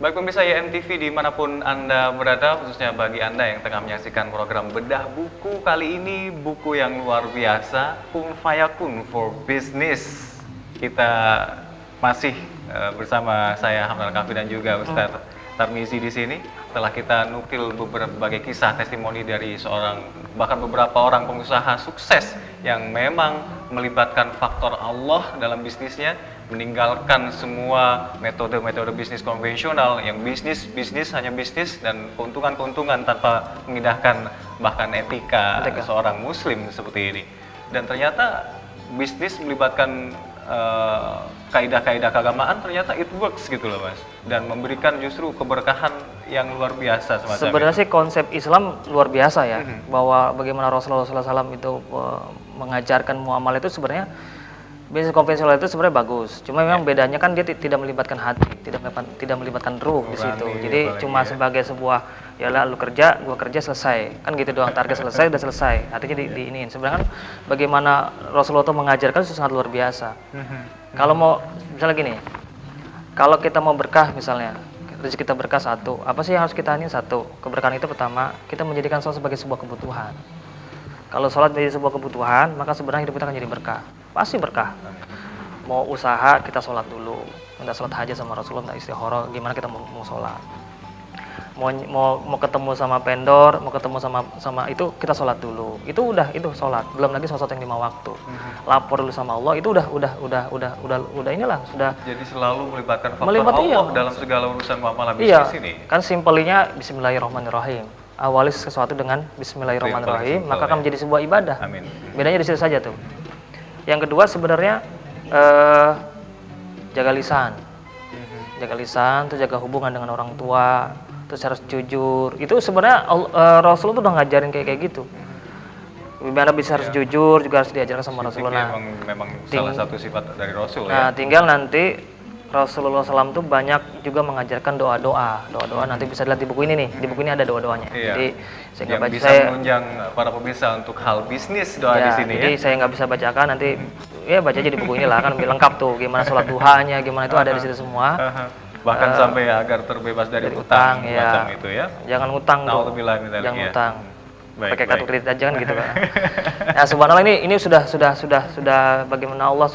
Baik pemirsa YNTV dimanapun Anda berada, khususnya bagi Anda yang tengah menyaksikan program Bedah Buku, kali ini buku yang luar biasa, Kun Fayakun for Business. Kita masih bersama saya Hamdan Kafi dan juga Ustadz Tarmizi di sini. Setelah kita nukil berbagai kisah testimoni dari bahkan beberapa orang pengusaha sukses yang memang melibatkan faktor Allah dalam bisnisnya, meninggalkan semua metode-metode bisnis konvensional yang bisnis hanya bisnis dan keuntungan tanpa mengindahkan bahkan etika seorang muslim seperti ini. Dan ternyata bisnis melibatkan kaidah-kaidah keagamaan, ternyata it works gitu loh Mas, dan memberikan justru keberkahan yang luar biasa semacam sebenarnya itu. sih konsep Islam luar biasa ya, bahwa bagaimana Rasulullah SAW itu mengajarkan muamalah itu sebenarnya bisnis konvensional itu sebenarnya bagus, cuma memang bedanya kan dia tidak melibatkan hati, tidak melibatkan ruh di situ. Jadi cuma sebagai sebuah, yalah lu kerja, gua kerja, selesai, kan gitu doang, target selesai, udah selesai. Artinya diiniin. Sebenarnya kan bagaimana Rasulullah itu mengajarkan itu sangat luar biasa. Kalau mau misalnya gini, kalau kita mau berkah misalnya, rezeki kita berkah satu, apa sih yang harus kita ini? Satu, keberkahan itu pertama, kita menjadikan sholat sebagai sebuah kebutuhan. Kalau sholat menjadi sebuah kebutuhan, maka sebenarnya hidup kita akan jadi berkah. Pasti berkah. Mau usaha, kita sholat dulu. Minta sholat hajat sama Rasulullah, minta istikharah, gimana kita mau sholat. Mau ketemu sama vendor, mau ketemu sama itu, kita sholat dulu. Itu sholat. Belum lagi sholat yang 5 waktu. Lapor dulu sama Allah, itu udah inilah, sudah. Jadi selalu melibatkan faktor Allah dalam segala urusan muamalah bisnis ini. Kan simpelnya Bismillahirrahmanirrahim. Awali sesuatu dengan Bismillahirrahmanirrahim, maka akan menjadi sebuah ibadah. Amin. Bedanya di situ saja tuh. Yang kedua sebenarnya jaga lisan. Jaga lisan, terus jaga hubungan dengan orang tua, terus harus jujur. Itu sebenarnya Rasulullah tuh udah ngajarin kayak gitu. Gimana bisa harus jujur juga harus diajarkan sama Rasulullah. Memang salah satu sifat dari Rasul. Nah, tinggal nanti Rasulullah SAW tuh banyak juga mengajarkan doa-doa nanti bisa dilihat di buku ini nih. Di buku ini ada doa-doanya. Jadi saya nggak baca, bisa menunjang para pemirsa untuk hal bisnis doa di sini. Jadi saya nggak bisa bacakan, nanti ya baca aja di buku ini lah, kan lebih lengkap tuh. Gimana sholat duhanya, gimana itu ada di situ semua. Bahkan sampai agar terbebas dari utang macam itu ya. Jangan utang tuh. Jangan utang. Pakai kartu kredit aja kan gitu kan. Nah, subhanallah ini sudah bagaimana Allah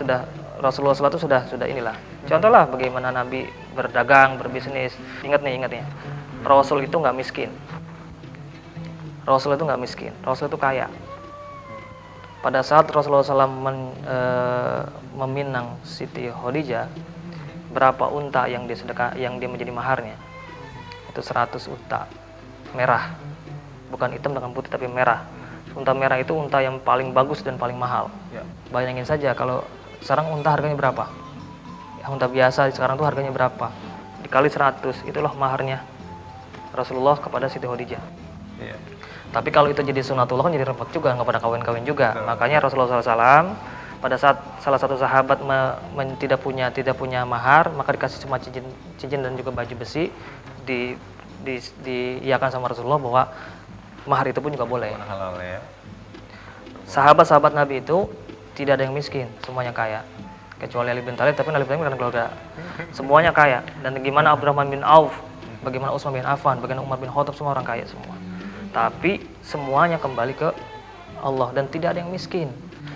Rasulullah SAW sudah inilah. Contohlah bagaimana Nabi berdagang, berbisnis. Ingat nih. Rasul itu nggak miskin. Rasul itu kaya. Pada saat Rasulullah SAW meminang Siti Khadijah, berapa unta yang dia menjadi maharnya? Itu 100 unta merah. Bukan hitam dengan putih tapi merah. Unta merah itu unta yang paling bagus dan paling mahal. Bayangin saja kalau sekarang unta harganya berapa? Unta biasa sekarang tuh harganya berapa? Dikali 100, itulah maharnya Rasulullah kepada Siti Khadijah. Tapi kalau itu jadi sunatullah kan jadi repot juga, nggak pada kawin-kawin juga. Makanya Rasulullah SAW pada saat salah satu sahabat tidak punya mahar, maka dikasih cuma cincin dan juga baju besi, diiyakan sama Rasulullah bahwa mahar itu pun juga boleh. Halal ya. Sahabat-sahabat Nabi itu tidak ada yang miskin, semuanya kaya. Kecuali Ali bin Thalib, tapi Ali bin Thalib bukan keluarga. Semuanya kaya. Dan gimana Abdurrahman bin Auf, bagaimana Utsman bin Affan, bagaimana Umar bin Khattab, semua orang kaya semua. Tapi semuanya kembali ke Allah dan tidak ada yang miskin.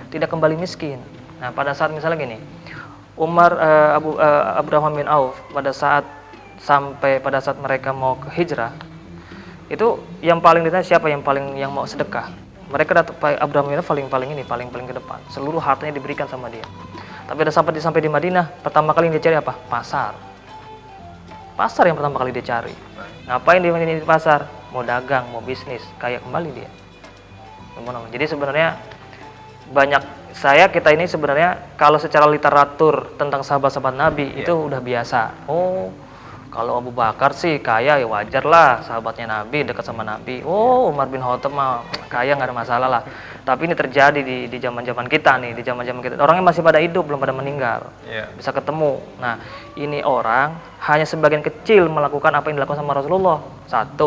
Tidak kembali miskin. Nah, pada saat misalnya gini, Abdurrahman bin Auf pada saat mereka mau ke hijrah, itu yang paling ditanya siapa yang mau sedekah. Mereka Abdurrahman bin Auf paling ke depan. Seluruh hartanya diberikan sama dia. Tapi sampai di Madinah, pertama kali yang dia cari apa? Pasar yang pertama kali dia cari. Ngapain dia di pasar? Mau dagang, mau bisnis, kaya kembali dia. Jadi sebenarnya kita ini sebenarnya kalau secara literatur tentang sahabat-sahabat Nabi itu udah biasa. Oh, kalau Abu Bakar sih kaya ya wajar lah, sahabatnya Nabi, dekat sama Nabi. Oh, Umar bin Khattab mah kaya, nggak ada masalah lah. Tapi ini terjadi di zaman-zaman kita nih, orangnya masih pada hidup, belum pada meninggal. Bisa ketemu. Nah, ini orang hanya sebagian kecil melakukan apa yang dilakukan sama Rasulullah. 1,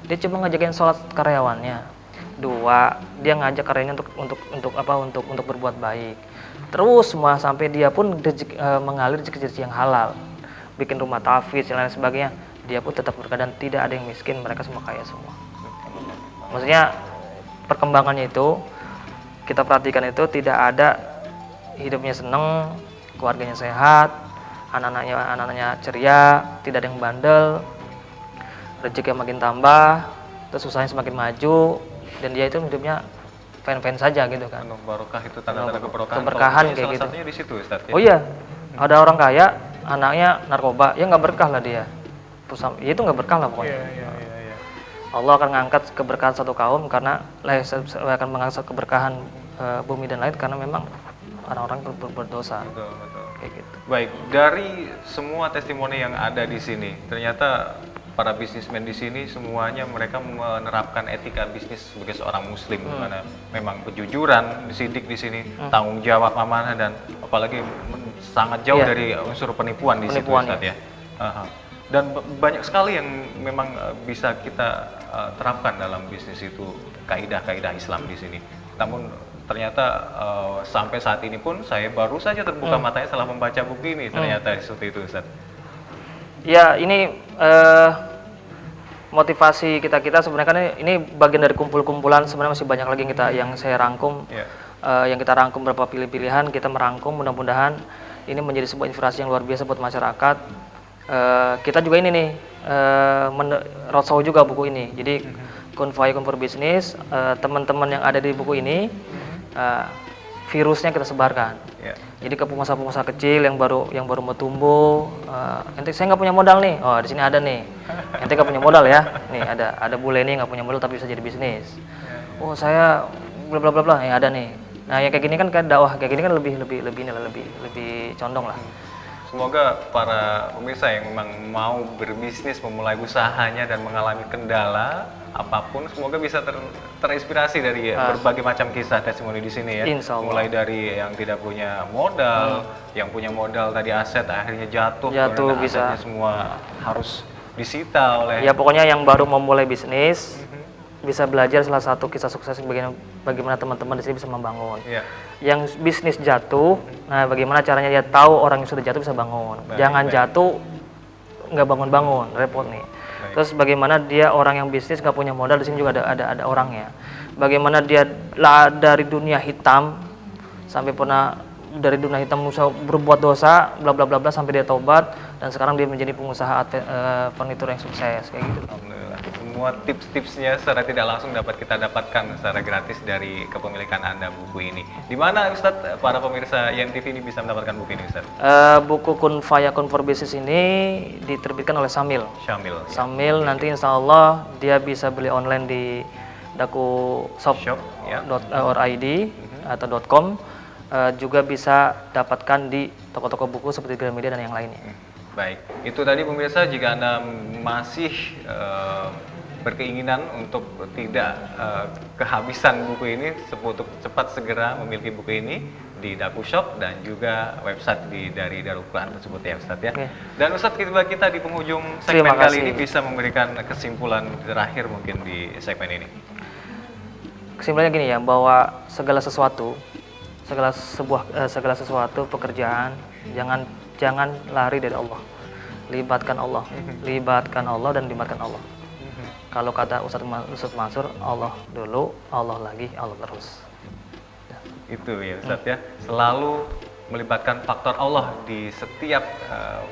dia cuma ngajakin sholat karyawannya. 2, dia ngajak karyanya untuk berbuat baik. Terus semua sampai dia pun mengalir rezeki yang halal. Bikin rumah tahfiz dan lain sebagainya. dia pun tetap berkah dan tidak ada yang miskin, mereka semua kaya semua. Maksudnya perkembangannya itu kita perhatikan itu tidak ada hidupnya seneng, keluarganya sehat, anak-anaknya ceria, tidak ada yang bandel, rezeki makin tambah, terus usahanya semakin maju, dan dia itu hidupnya fine-fine saja gitu kan. Penuh barokah itu tanda-tanda keberkahan. Keberkahan Kalau kayak salah gitu. satunya di situ Ustaz ya. Oh iya, ada orang kaya, anaknya narkoba, ya nggak berkah lah dia. Ya itu nggak berkah lah pokoknya. Iya. Allah akan mengangkat keberkahan satu kaum karena akan mengangkat keberkahan bumi dan langit karena memang orang-orang berdosa. Betul. Kayak gitu. Baik, dari semua testimoni yang ada di sini, ternyata para bisnismen di sini semuanya mereka menerapkan etika bisnis sebagai seorang muslim, di mana memang kejujuran disidik di sini, tanggung jawab, amanah, dan apalagi sangat jauh Iya. dari unsur penipuan di situ Penipuan, Ustaz ya. Aha. Dan banyak sekali yang memang bisa kita terapkan dalam bisnis itu, kaidah-kaidah Islam di sini. Namun ternyata sampai saat ini pun saya baru saja terbuka matanya setelah membaca buku ini, ternyata seperti itu Ustaz. Ya ini motivasi kita sebenarnya kan ini bagian dari kumpulan sebenarnya masih banyak lagi yang saya rangkum. Yeah. Yang kita rangkum beberapa pilihan kita merangkum, mudah-mudahan ini menjadi sebuah inspirasi yang luar biasa buat masyarakat. Kita juga ini nih roadshow juga buku ini, jadi Kun for Business, teman-teman yang ada di buku ini virusnya kita sebarkan. Yeah. Jadi ke pengusaha-pengusaha kecil yang baru mau tumbuh, ente saya nggak punya modal nih, oh di sini ada nih, ente nggak punya modal ya, nih ada bule nih nggak punya modal tapi bisa jadi bisnis. Oh saya bla bla bla bla, ya ada nih. Nah yang kayak gini kan dakwah kayak gini kan lebih condong lah. Semoga para pemirsa yang memang mau berbisnis, memulai usahanya dan mengalami kendala apapun, semoga bisa terinspirasi dari berbagai macam kisah testimoni di sini ya. Insya Allah. Mulai dari yang tidak punya modal, yang punya modal tadi aset akhirnya jatuh Jatuh, karena bisa. asetnya semua harus disita oleh. Ya pokoknya yang baru memulai bisnis bisa belajar salah satu kisah sukses bagaimana teman-teman di sini bisa membangun. Iya. Yang bisnis jatuh, nah bagaimana caranya dia tahu orang yang sudah jatuh bisa bangun. Jangan jatuh nggak bangun-bangun, repot nih. Terus bagaimana dia orang yang bisnis nggak punya modal, di sini juga ada orangnya. Bagaimana dia dari dunia hitam sampai pernah dari dunia hitam berbuat dosa, bla bla bla bla sampai dia taubat dan sekarang dia menjadi pengusaha furnitur yang sukses kayak gitu. Alhamdulillah. Semua tips-tipsnya secara tidak langsung dapat kita dapatkan secara gratis dari kepemilikan Anda buku ini. Di mana Ustadz para pemirsa YNTV ini bisa mendapatkan buku ini Ustadz? Buku Kun for Business ini diterbitkan oleh Samil. Syamil. Samil nanti insya Allah dia bisa beli online di dakushop.id atau .com. Juga bisa dapatkan di toko-toko buku seperti Gramedia dan yang lainnya. Baik, itu tadi pemirsa, jika Anda masih berkeinginan untuk tidak kehabisan buku ini, untuk cepat segera memiliki buku ini di Daku Shop dan juga website dari Darul Quran tersebut ya Ustadz ya. Okay. Dan Ustadz kita di penghujung segmen kali ini bisa memberikan kesimpulan terakhir mungkin di segmen ini. Kesimpulannya gini ya, bahwa segala sesuatu pekerjaan jangan lari dari Allah. Libatkan Allah dan libatkan Allah. Kalau kata Ustadz Mansur, Allah dulu, Allah lagi, Allah terus. Itu ya Ustadz ya, selalu melibatkan faktor Allah di setiap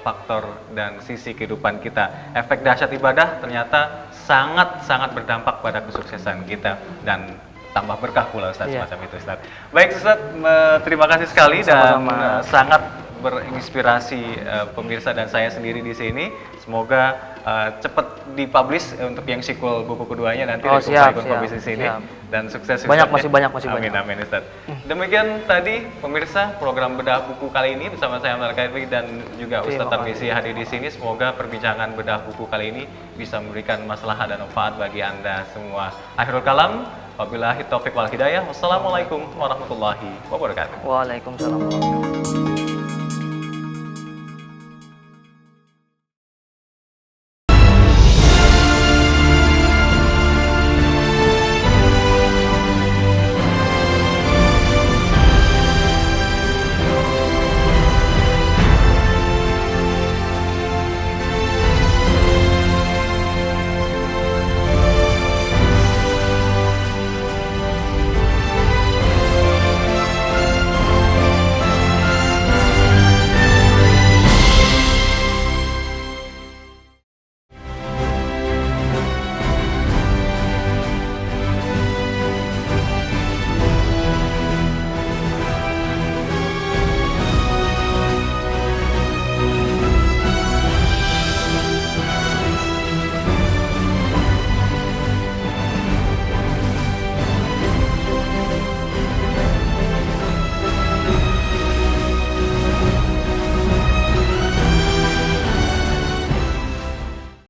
faktor dan sisi kehidupan kita. Efek dahsyat ibadah ternyata sangat berdampak pada kesuksesan kita dan tambah berkah pula Ustadz, semacam itu Ustadz. Baik Ustadz, terima kasih sekali. Sama-sama. Dan sangat berinspirasi pemirsa dan saya sendiri di sini. Semoga cepat dipublish untuk yang sequel buku keduanya nanti dari Kun Bisnis ini. Dan sukses Ustadz. Masih banyak. Amin Ustadz. Demikian tadi pemirsa program Bedah Buku kali ini bersama saya Amar Kaitwi dan juga Ustadz Tarmizi hadir di sini. Semoga perbincangan Bedah Buku kali ini bisa memberikan maslahat dan manfaat bagi Anda semua. Akhirul kalam, wabillahi taufiq wal hidayah. Wassalamualaikum warahmatullahi wabarakatuh. Waalaikumsalam.